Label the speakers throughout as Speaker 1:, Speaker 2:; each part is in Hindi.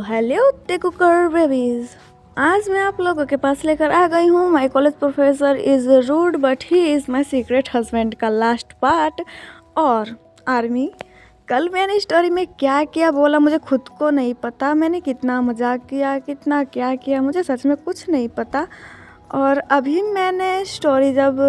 Speaker 1: Hello टेकुकर babies. आज मैं आप लोगों के पास लेकर आ गई हूँ my college professor is rude but he is my secret husband का लास्ट पार्ट। और आर्मी, कल मैंने स्टोरी में क्या क्या बोला मुझे खुद को नहीं पता। मैंने कितना मजाक किया, कितना क्या किया, मुझे सच में कुछ नहीं पता। और अभी मैंने स्टोरी जब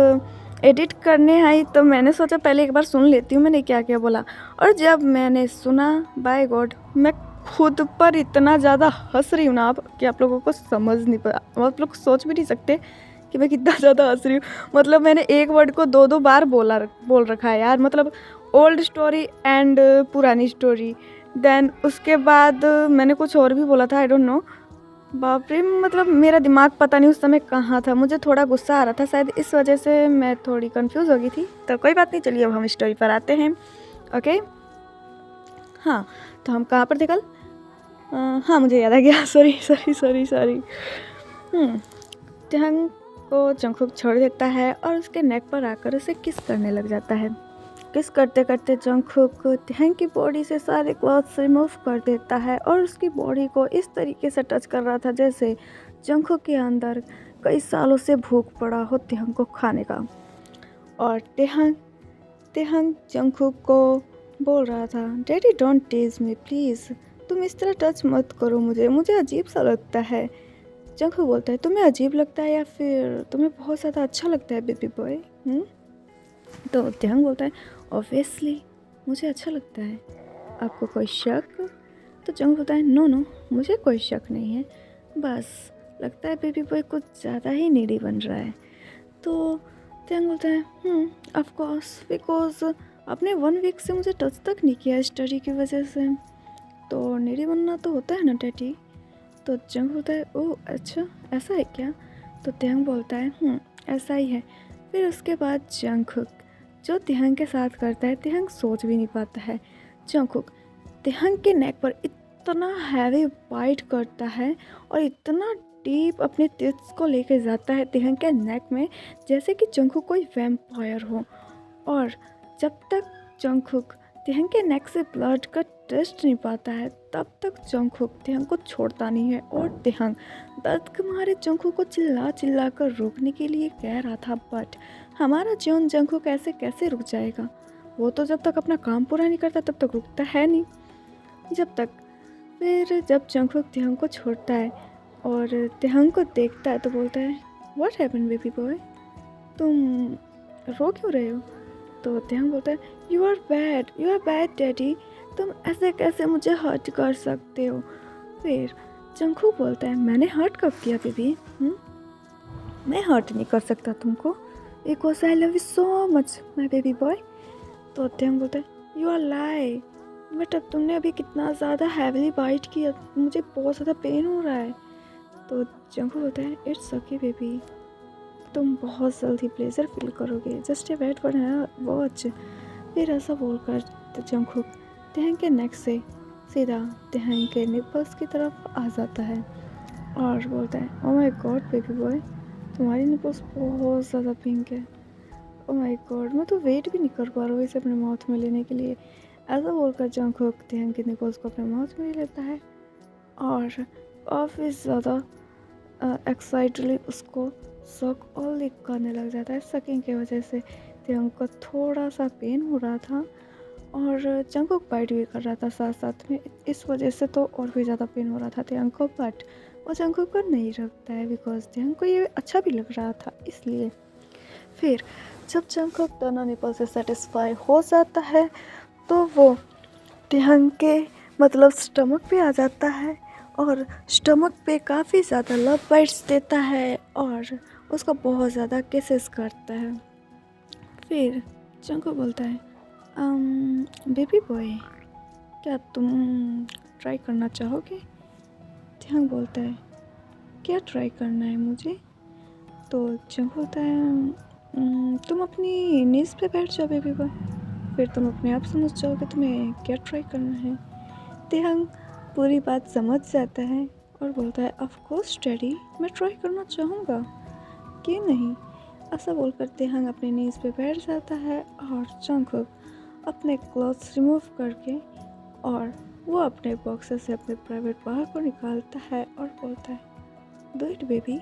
Speaker 1: एडिट करने आई तो मैंने सोचा पहले एक बार सुन लेती हूँ मैंने क्या क्या बोला। और जब मैंने सुना, बाय गॉड, मैं खुद पर इतना ज़्यादा हंस रही हूँ ना आप कि आप लोगों को समझ नहीं पा, आप लोग सोच भी नहीं सकते कि मैं कितना ज़्यादा हंस रही हूँ। मतलब मैंने एक वर्ड को दो बार बोल रखा है यार। मतलब ओल्ड स्टोरी एंड पुरानी स्टोरी, देन उसके बाद मैंने कुछ और भी बोला था, आई डोंट नो। बाप रे, मतलब मेरा दिमाग पता नहीं उस समय कहाँ था। मुझे थोड़ा गुस्सा आ रहा था, शायद इस वजह से मैं थोड़ी कंफ्यूज हो गई थी। तो कोई बात नहीं, चलिए अब हम स्टोरी पर आते हैं। ओके, हाँ, तो हम कहाँ पर थे कल? हाँ, मुझे याद आ गया। सॉरी। जंग को जंगकुक छोड़ देता है और उसके नेक पर आकर उसे किस करने लग जाता है। किस करते करते जंगकुक त्यंग की बॉडी से सारे क्लॉथ्स रिमूव कर देता है और उसकी बॉडी को इस तरीके से टच कर रहा था जैसे जंगकुक के अंदर कई सालों से भूख पड़ा हो त्यंग को खाने का। और त्यंग जंगकुक को बोल रहा था, daddy don't tease me please, तुम इस तरह टच मत करो, मुझे अजीब सा लगता है। जंगकुक बोलता है, तुम्हें अजीब लगता है या फिर तुम्हें बहुत ज़्यादा अच्छा लगता है बेबी बॉय? तो त्यंग बोलता है, ऑब्वियसली मुझे अच्छा लगता है, आपको कोई शक? तो जंग बोलता है, नो, मुझे कोई शक नहीं है, बस लगता है बेबी बॉय कुछ ज़्यादा ही नीडी बन रहा है। तो त्यंग बोलता है, ऑफ कोर्स, बिकॉज आपने 1 वीक से मुझे टच तक नहीं किया स्टडी की वजह से, तो नीडी बनना तो होता है ना डैडी। तो जंग बोलता है, ओह अच्छा, ऐसा है क्या? तो त्यंग बोलता है, ऐसा ही है। फिर उसके बाद जंगकुक जो त्यंग के साथ करता है, त्यंग सोच भी नहीं पाता है। जंगकुक त्यंग के नेक पर इतना हैवी बाइट करता है और इतना डीप अपने टिप्स को लेकर जाता है त्यंग के नेक में, जैसे कि जंगकुक कोई वैम्पायर हो। और जब तक जंगकुक त्यंग के नेक से ब्लड का टेस्ट नहीं पाता है, तब तक जंगकुक त्यंग को छोड़ता नहीं है। और त्यंग दर्द के मारे जंगकुक को चिल्ला कर रोकने के लिए कह रहा था, बट हमारा जॉन जंगकुक ऐसे कैसे रुक जाएगा? वो तो जब तक अपना काम पूरा नहीं करता तब तक रुकता है नहीं। फिर जब जंगकुक त्यंग को छोड़ता है और त्यंग को देखता है तो बोलता है, व्हाट हैपन बेबी बॉय, तुम रो क्यों रहे हो? तो त्यंग बोलता है, यू आर बैड डैडी, तुम ऐसे कैसे मुझे हर्ट कर सकते हो? फिर जंगकुक बोलता है, मैंने हर्ट कब किया बेबी? मैं हर्ट नहीं कर सकता तुमको, because I love you so much my baby boy. तो त्यंग बोलता है, यू आर लाई, बट अब तुमने अभी कितना ज़्यादा हैवीली बाइट किया, मुझे बहुत ज़्यादा पेन हो रहा है। तो जंगकुक बोलता है, इट्स ओके बेबी, तुम बहुत जल्दी प्लेजर फील करोगे, just a wait for watch. फिर ऐसा बोलकर जंगकुक त्यंग के नेक से सीधा त्यंग के निपल्स की तरफ आ जाता है और बोलता है, oh my God baby boy, तुम्हारी निपल्स बहुत ज़्यादा पिंक है। ओ माय गॉड, मैं तो वेट भी नहीं कर पा रहा हूँ इसे अपने माउथ में लेने के लिए। ऐसा बोलकर जंगकुक त्यंग के निपल्स को अपने माउथ में ले लेता है और काफ़ी ज़्यादा एक्साइटली उसको सक और लिक करने लग जाता है। सकिंग की वजह से त्यंग को थोड़ा सा पेन हो रहा था और जंगकुक बाइट भी कर रहा था साथ में, इस वजह से तो और भी ज़्यादा पेन हो रहा था त्यंग को। बट वो जंगकुक को नहीं रखता है बिकॉज त्यंग को ये अच्छा भी लग रहा था इसलिए। फिर जब जंगकुक दोनों निपल से सेटिस्फाई हो जाता है तो वो त्यंग के मतलब स्टमक पे आ जाता है और स्टमक पे काफ़ी ज़्यादा लव बाइट्स देता है और उसको बहुत ज़्यादा किसेस करता है। फिर जंगकुक बोलता है, बेबी बॉय, क्या तुम ट्राई करना चाहोगे? त्यंग बोलता है, क्या ट्राई करना है मुझे? तो जंगकुक बोलता है, तुम अपनी नीज़ पे बैठ जाओ बेबी बॉय, फिर तुम अपने आप समझ जाओगे तुम्हें क्या ट्राई करना है। त्यंग पूरी बात समझ जाता है और बोलता है, ऑफ कोर्स डैडी, मैं ट्राई करना चाहूँगा, क्यों नहीं? ऐसा बोलकर त्यंग अपने नीज़ पे बैठ जाता है और जंगकुक अपने क्लॉथ्स रिमूव करके और वो अपने बॉक्स से अपने प्राइवेट पार्ट को निकालता है और बोलता है डू इट बेबी।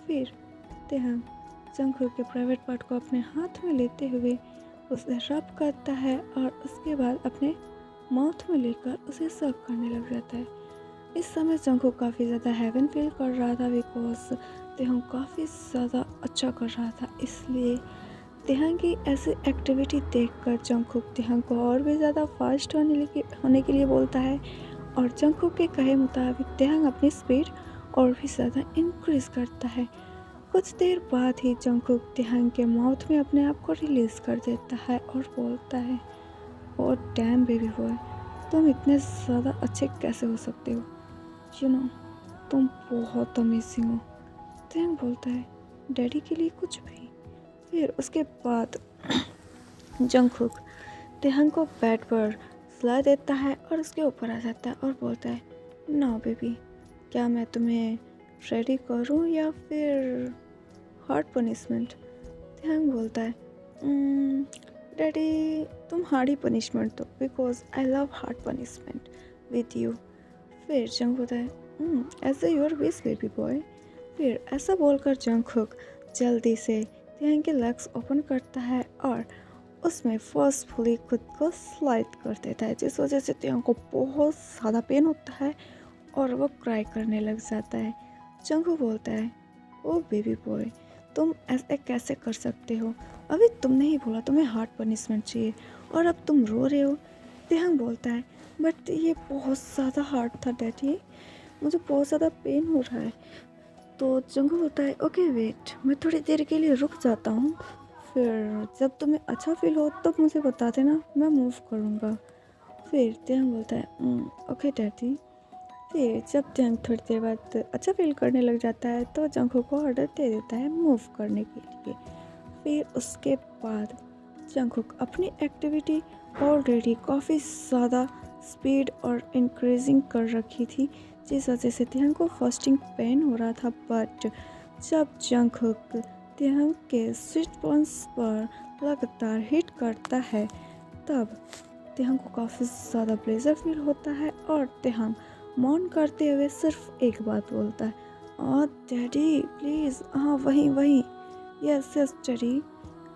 Speaker 1: फिर तेहंग जंगकुक के प्राइवेट पार्ट को अपने हाथ में लेते हुए उसे रब करता है और उसके बाद अपने माउथ में लेकर उसे सर्व करने लग जाता है। इस समय जंगकुक काफ़ी ज़्यादा हेवन फील कर रहा था बिकॉज तेहंग काफ़ी ज़्यादा अच्छा कर रहा था, इसलिए तेहंग की ऐसी एक्टिविटी देखकर जंगकुक तेहंग को और भी ज़्यादा फास्ट होने के लिए बोलता है और जंगकुक के कहे मुताबिक तेहंग अपनी स्पीड और भी ज़्यादा इंक्रीज करता है। कुछ देर बाद ही जंगकुक तेहंग के माउथ में अपने आप को रिलीज़ कर देता है और बोलता है ओ डैम बेबी बॉय, तुम इतने ज़्यादा अच्छे कैसे हो सकते हो, यू नो तुम बहुत अमेजिंग हो। तेहंग बोलता है डैडी के लिए कुछ भी। फिर उसके बाद जंगकुक तेहंग को बेड पर सुला देता है और उसके ऊपर आ जाता है और बोलता है ना बेबी, क्या मैं तुम्हें रेडी करूं या फिर हार्ड पनिशमेंट। तेहंग बोलता है डैडी तुम हार्ड ही पनिशमेंट दो because I love hard punishment with you. फिर जंग बोलता है as your wish baby boy. फिर ऐसा बोलकर जंगकुक जल्दी से तेहंग के लेग्स ओपन करता है और उसमें फोर्सफुली खुद को स्लाइड कर देता है, जिस वजह से तेहंग को बहुत ज़्यादा पेन होता है और वो क्राई करने लग जाता है। जंगकुक बोलता है ओ बेबी बॉय, तुम ऐसे कैसे कर सकते हो, अभी तुमने ही बोला तुम्हें हार्ड पनिशमेंट चाहिए और अब तुम रो रहे हो। तेहंग बोलता है बट ये बहुत ज़्यादा हार्ड था डैडी, मुझे बहुत ज़्यादा पेन हो रहा है। तो जंगकुक होता है ओके वेट, मैं थोड़ी देर के लिए रुक जाता हूँ, फिर जब तुम्हें अच्छा फील हो तब मुझे बता देना, मैं मूव करूँगा। फिर तेहंग बोलता है ओके डैडी। फिर जब तेहंग थोड़ी देर बाद अच्छा फील करने लग जाता है तो जंगकुक को ऑर्डर दे देता है मूव करने के लिए। फिर उसके बाद जंगकुक अपनी एक्टिविटी ऑलरेडी काफ़ी ज़्यादा स्पीड और इंक्रीजिंग कर रखी थी, जिस वजह से तेहंग को फर्स्टिंग पेन हो रहा था। बट जब जंगकुक तेहंग के स्वीट बॉन्स पर लगातार हिट करता है तब तेहंग को काफ़ी ज़्यादा प्लेजर फील होता है और तेहंग मौन करते हुए सिर्फ एक बात बोलता है डैडी प्लीज़, हाँ वहीं वहीं, yes yes daddy,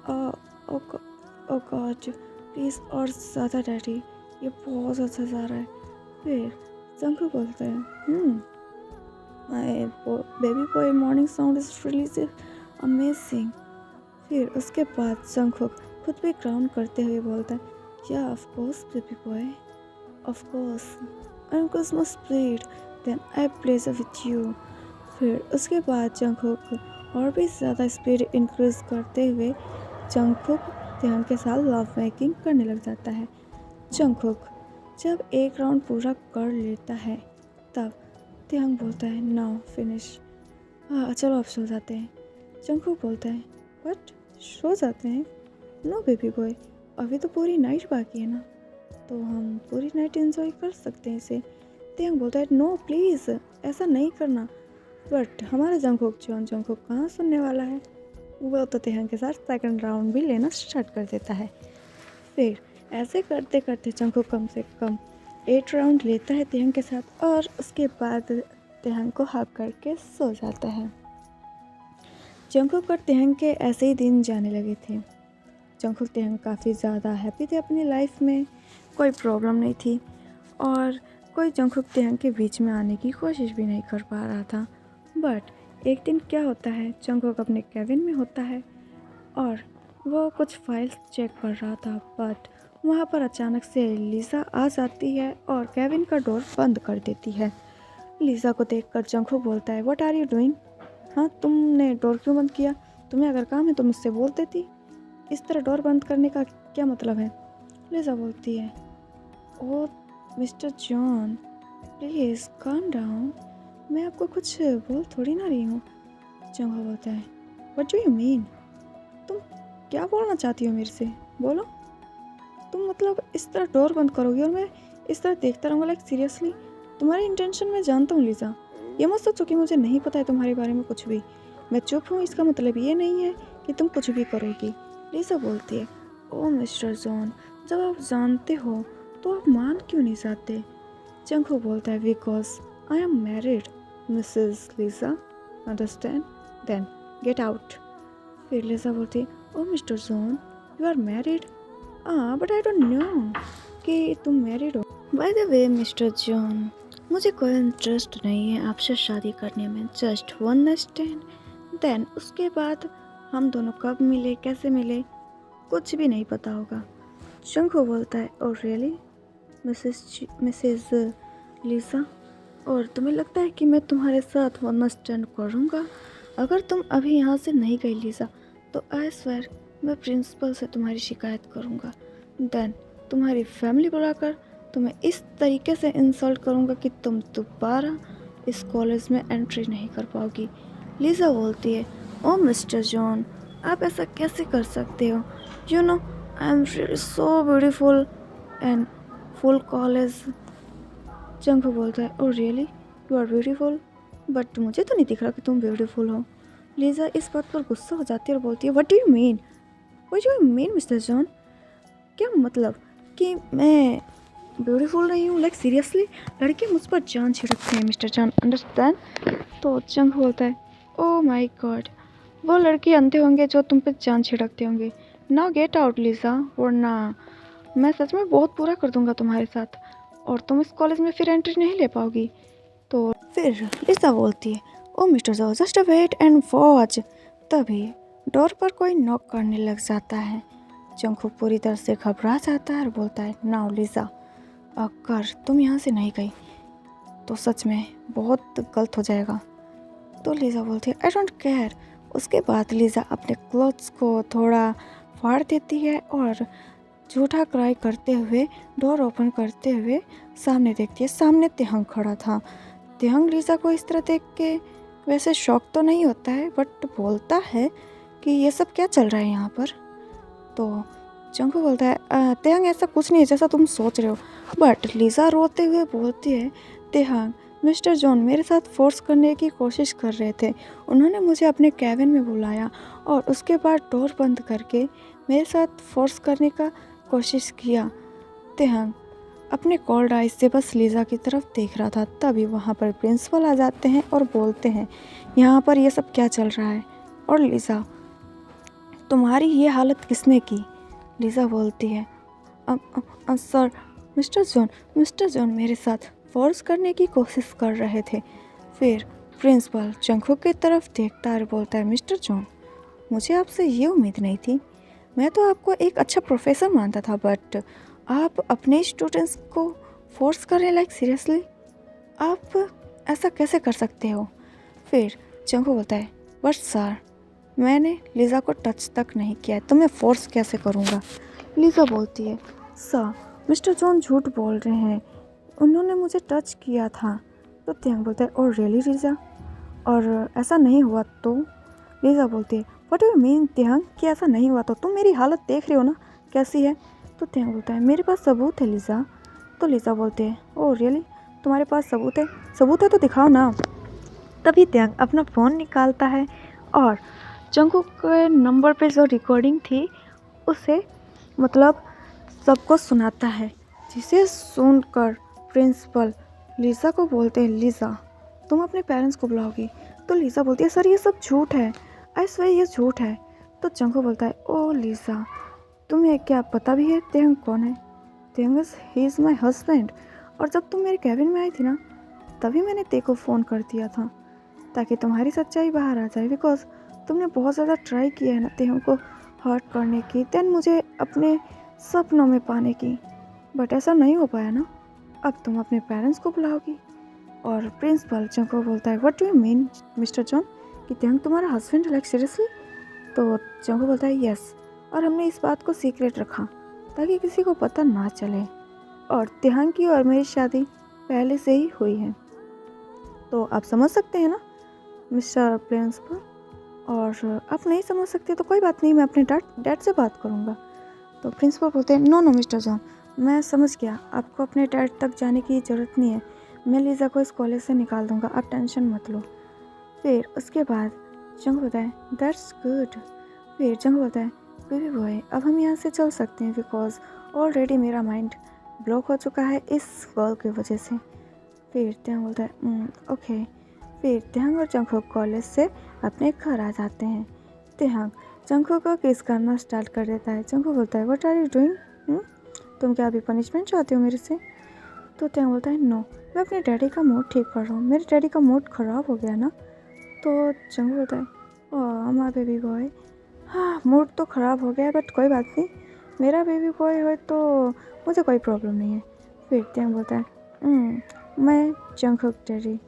Speaker 1: oh god please और ज़्यादा डैडी, ये बहुत अच्छा जा रहा है। फिर जंगकुक बोलता है my baby boy morning sound is really amazing. फिर उसके बाद जंगकुक खुद भी ग्राउंड करते हुए बोलता है या of course baby boy, of course I'm Cosmos played, then I plays with you। फिर उसके बाद जंगकुक और भी ज़्यादा स्पीड इंक्रीज करते हुए जंगकुक तेहंग के साथ लव मेकिंग करने लग जाता है। जंगकुक जब एक राउंड पूरा कर लेता है तब तेहंग बोलता है नाउ फिनिश, चलो अब सो जाते हैं। जंगकुक बोलता है बट सो जाते हैं, नो बेबी बॉय, अभी तो पूरी नाइट बाकी है ना, तो हम पूरी नाइट एंजॉय कर सकते हैं इसे। तेहंग बोलता है नो प्लीज़ ऐसा नहीं करना, बट हमारा जंगकुक कहाँ सुनने वाला है, वो तो तेहंग के साथ सेकंड राउंड भी लेना स्टार्ट कर देता है। फिर ऐसे करते करते जंगकुक कम से कम 8 राउंड लेता है तेहंग के साथ और उसके बाद तेहंग को हग करके सो जाता है। जंगकुक और तेहंग के ऐसे ही दिन जाने लगे थे। जंगकुक तेहंग काफ़ी ज़्यादा हैप्पी थे अपनी लाइफ में, कोई प्रॉब्लम नहीं थी और कोई जंगकुक तेहंग के बीच में आने की कोशिश भी नहीं कर पा रहा था। बट एक दिन क्या होता है, जंगकुक अपने केबिन में होता है और वो कुछ फाइल्स चेक कर रहा था, बट वहाँ पर अचानक से लीज़ा आ जाती है और केबिन का डोर बंद कर देती है। लीज़ा को देखकर जंगकुक बोलता है व्हाट आर यू डूइंग, हाँ तुमने डोर क्यों बंद किया, तुम्हें अगर काम है तो मुझसे बोल देती, इस तरह डोर बंद करने का क्या मतलब है। लीज़ा बोलती है oh mister John please calm down, मैं आपको कुछ बोल थोड़ी ना रही हूँ। जंगकुक बोलता है व्हाट डू यू मीन, तुम क्या बोलना चाहती हो मेरे से, बोलो। तुम मतलब इस तरह डोर बंद करोगी और मैं इस तरह देखता रहूँगा, लाइक सीरियसली, तुम्हारी इंटेंशन मैं जानता हूँ लीज़ा, ये मत सोचो कि मुझे नहीं पता है तुम्हारे बारे में कुछ भी, मैं चुप हूँ इसका मतलब ये नहीं है कि तुम कुछ भी करोगी। लीज़ा बोलती है ओ मिस्टर जॉन, जब आप जानते हो तो आप मान क्यों नहीं जाते, जंगको बोलता है because I am married Mrs Lisa, understand, then get out. फिर लीजा बोलती है oh mister John you are married, but I don't know कि तुम मैरिड हो। By the way mister John, मुझे कोई इंटरेस्ट नहीं है आपसे शादी करने में, just one night stand, then उसके बाद हम दोनों कब मिले कैसे मिले कुछ भी नहीं पता होगा। जंगको बोलता है ओ रियली मिसेस लीजा, और तुम्हें लगता है कि मैं तुम्हारे साथ वन नाइट स्टैंड करूँगा? अगर तुम अभी यहाँ से नहीं गई लीजा तो आई स्वेयर मैं प्रिंसिपल से तुम्हारी शिकायत करूँगा, देन तुम्हारी फैमिली बुलाकर तुम्हें इस तरीके से इंसल्ट करूँगा कि तुम दोबारा इस कॉलेज में एंट्री नहीं कर पाओगी। लीजा बोलती है ओ मिस्टर जॉन आप ऐसा कैसे कर सकते हो, you know I am really so beautiful and full college. Jungkook बोलता है oh really you are beautiful, but मुझे तो नहीं दिख रहा कि तुम ब्यूटीफुल हो। लीजा इस बात पर गुस्सा हो जाती है और बोलती है what do you mean mister John, क्या मतलब कि मैं ब्यूटीफुल नहीं हूँ, लाइक सीरियसली लड़के मुझ पर जान छिड़कते हैं मिस्टर जॉन, अंडरस्टैंड। तो जंग बोलता है ओ माय गॉड वो लड़के अंधे होंगे जो तुम पे जान छिड़कते होंगे। नाउ गेट आउट लीजा, वरना मैं सच में बहुत बुरा कर दूंगा तुम्हारे साथ और तुम इस कॉलेज में फिर एंट्री नहीं ले पाओगी। तो फिर लीजा बोलती है oh mister John just wait and watch. तभी डोर पर कोई नॉक करने लग जाता है। जंगको पूरी तरह से घबरा जाता है और बोलता है नाउ लीजा अगर तुम यहाँ से नहीं गई तो सच में बहुत गलत हो जाएगा। तो लीजा बोलती है आई डोंट केयर। उसके बाद लीजा अपने क्लोथ्स को थोड़ा फाड़ देती है और झूठा क्राई करते हुए डोर ओपन करते हुए सामने देखती है। सामने तेहंग खड़ा था। तेहंग लीजा को इस तरह देख के वैसे शौक तो नहीं होता है बट बोलता है कि ये सब क्या चल रहा है यहाँ पर। तो जंगको बोलता है तेहंग ऐसा कुछ नहीं है जैसा तुम सोच रहे हो। बट लीजा रोते हुए बोलती है तेहंग मिस्टर जॉन मेरे साथ फोर्स करने की कोशिश कर रहे थे, उन्होंने मुझे अपने कैबिन में बुलाया और उसके बाद डोर बंद करके मेरे साथ फोर्स करने का कोशिश किया। तेहंग अपने कोल्ड आइज से बस लीजा की तरफ देख रहा था। तभी वहाँ पर प्रिंसिपल आ जाते हैं और बोलते हैं यहाँ पर ये सब क्या चल रहा है, और लीजा तुम्हारी ये हालत किसने की। लीजा बोलती है सर मिस्टर जॉन मेरे साथ फोर्स करने की कोशिश कर रहे थे। फिर प्रिंसिपल जंगको की तरफ देखता है और बोलता है मिस्टर जॉन मुझे आपसे ये उम्मीद नहीं थी, मैं तो आपको एक अच्छा प्रोफेसर मानता था बट आप अपने स्टूडेंट्स को फोर्स कर रहे हैं, लाइक सीरियसली आप ऐसा कैसे कर सकते हो। फिर जंगको बोलता है बट सर मैंने लीजा को टच तक नहीं किया है तो मैं फोर्स कैसे करूँगा। लीजा बोलती है सर मिस्टर जॉन झूठ बोल रहे हैं, उन्होंने मुझे टच किया था। तो तेहंग बोलता है ओ रियली लीजा, और ऐसा नहीं हुआ तो। लीजा बोलती है व्हाट डू यू मीन तेहंग कि ऐसा नहीं हुआ तो, तुम मेरी हालत देख रहे हो ना कैसी है। तो तेहंग बोलता है मेरे पास सबूत है लीजा। तो लीजा बोलते हैं ओ रियली तुम्हारे पास सबूत है तो दिखाओ ना। तभी तेहंग अपना फ़ोन निकालता है और जंगको के नंबर पे जो रिकॉर्डिंग थी उसे मतलब सबको सुनाता है, जिसे सुनकर प्रिंसिपल लीजा को बोलते हैं लीजा तुम अपने पेरेंट्स को बुलाओगी। तो लीजा बोलती है सर ये सब झूठ है, आई स्वेयर ये झूठ है। तो जंगको बोलता है ओ लीजा तुम्हें क्या पता भी है तेहंग कौन है। तेहंग ही इज़ माई हस्बैंड, और जब तुम मेरे कैबिन में आई थी ना तभी मैंने ते को फ़ोन कर दिया था ताकि तुम्हारी सच्चाई बाहर आ जाए, बिकॉज तुमने बहुत ज़्यादा ट्राई किया है ना तेहंग को हर्ट करने की, देन मुझे अपने सपनों में पाने की, बट ऐसा नहीं हो पाया ना। अब तुम अपने पेरेंट्स को बुलाओगी। और प्रिंसिपल जंगको बोलता है what do you mean mister John कि तेहंग तुम्हारा हस्बैंड, लाइक सीरियसली। तो जंगको बोलता है यस, और हमने इस बात को सीक्रेट रखा ताकि किसी को पता ना चले, और तेहंग की और मेरी शादी पहले से ही हुई है। तो आप समझ सकते हैं ना मिस्टर प्रिंसिपल, और आप नहीं समझ सकते तो कोई बात नहीं, मैं अपने डैड से बात करूँगा। तो प्रिंसिपल बोलते हैं नो मिस्टर जॉन मैं समझ गया, आपको अपने डैड तक जाने की ज़रूरत नहीं है, मैं लीजा को इस कॉलेज से निकाल दूँगा, आप टेंशन मत लो। फिर उसके बाद जंग बोलता है दैट्स गुड। फिर जंग बोलता है बेबी बॉय अब हम यहाँ से चल सकते हैं बिकॉज ऑलरेडी मेरा माइंड ब्लॉक हो चुका है इस गर्ल की वजह से। फिर त्यंग बोलता है ओके। फिर त्यंग और जंगकुक कॉलेज से अपने घर आ जाते हैं। त्यंग जंगकुक को किस करना स्टार्ट कर देता है। जंगकुक बोलता है व्हाट आर यू डूइंग, तुम क्या अभी पनिशमेंट चाहते हो मेरे से? तो त्यंग बोलता है नो, मैं अपने डैडी का मूड ठीक कर रहा हूँ, मेरे डैडी का मूड ख़राब हो गया ना। तो जंगकुक बोलता है ओह माय बेबी बॉय, हाँ मूड तो ख़राब हो गया बट कोई बात नहीं, मेरा बेबी बॉय हो तो मुझे कोई प्रॉब्लम नहीं है। फिर त्यंग बोलता है मैं जंगकुक डैडी।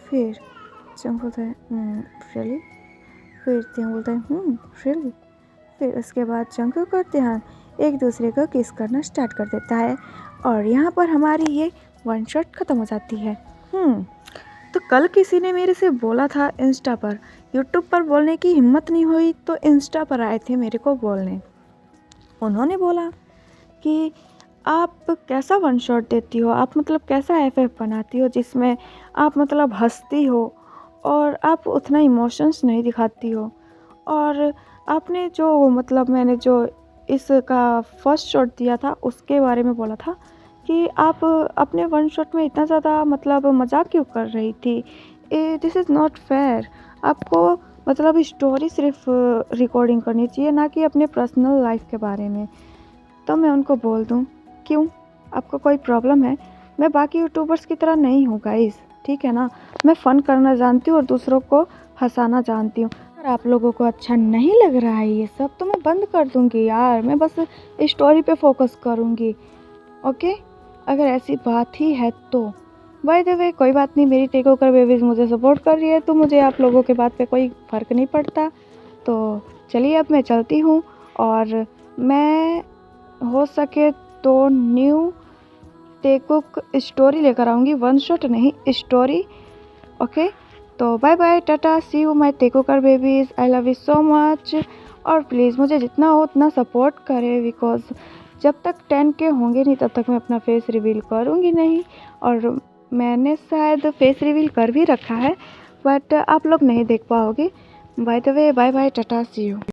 Speaker 1: फिर जंगकुक बोलता है रियली। फिर त्यंग बोलता है रियली। फिर उसके बाद जंगकुक और त्यंग एक दूसरे को किस करना स्टार्ट कर देता है और यहाँ पर हमारी ये वन शॉट ख़त्म हो जाती है। तो कल किसी ने मेरे से बोला था इंस्टा पर, यूट्यूब पर बोलने की हिम्मत नहीं हुई तो इंस्टा पर आए थे मेरे को बोलने। उन्होंने बोला कि आप कैसा वन शॉट देती हो, आप मतलब कैसा एफएफ बनाती हो जिसमें आप मतलब हंसती हो और आप उतना इमोशंस नहीं दिखाती हो। और आपने जो मतलब मैंने जो इसका फर्स्ट शॉट दिया था उसके बारे में बोला था कि आप अपने वन शॉट में इतना ज़्यादा मतलब मजाक क्यों कर रही थी, दिस इज़ नॉट फेयर। आपको मतलब स्टोरी सिर्फ रिकॉर्डिंग करनी चाहिए, ना कि अपने पर्सनल लाइफ के बारे में। तो मैं उनको बोल दूँ क्यों, आपको कोई प्रॉब्लम है? मैं बाकी यूट्यूबर्स की तरह नहीं हूँ गाइस, ठीक है ना। मैं फ़न करना जानती हूँ और दूसरों को हंसाना जानती हूँ। अगर आप लोगों को अच्छा नहीं लग रहा है ये सब तो मैं बंद कर दूँगी यार, मैं बस स्टोरी पे फोकस करूँगी, ओके। अगर ऐसी बात ही है तो बाय द वे कोई बात नहीं, मेरी टेक ओवर बेबीज़ मुझे सपोर्ट कर रही है तो मुझे आप लोगों के बात पे कोई फ़र्क नहीं पड़ता। तो चलिए अब मैं चलती हूँ और मैं हो सके तो न्यू टेकुक स्टोरी लेकर आऊँगी, वन शॉट नहीं स्टोरी, ओके। तो bye bye, tata, see you my Taekooker babies, I love you so much. और प्लीज़ मुझे जितना हो उतना सपोर्ट करें, बिकॉज जब तक 10K होंगे नहीं तब तक मैं अपना फेस रिवील करूँगी नहीं। और मैंने शायद फेस रिवील कर भी रखा है बट आप लोग नहीं देख पाओगे। By the way bye bye, tata, see you.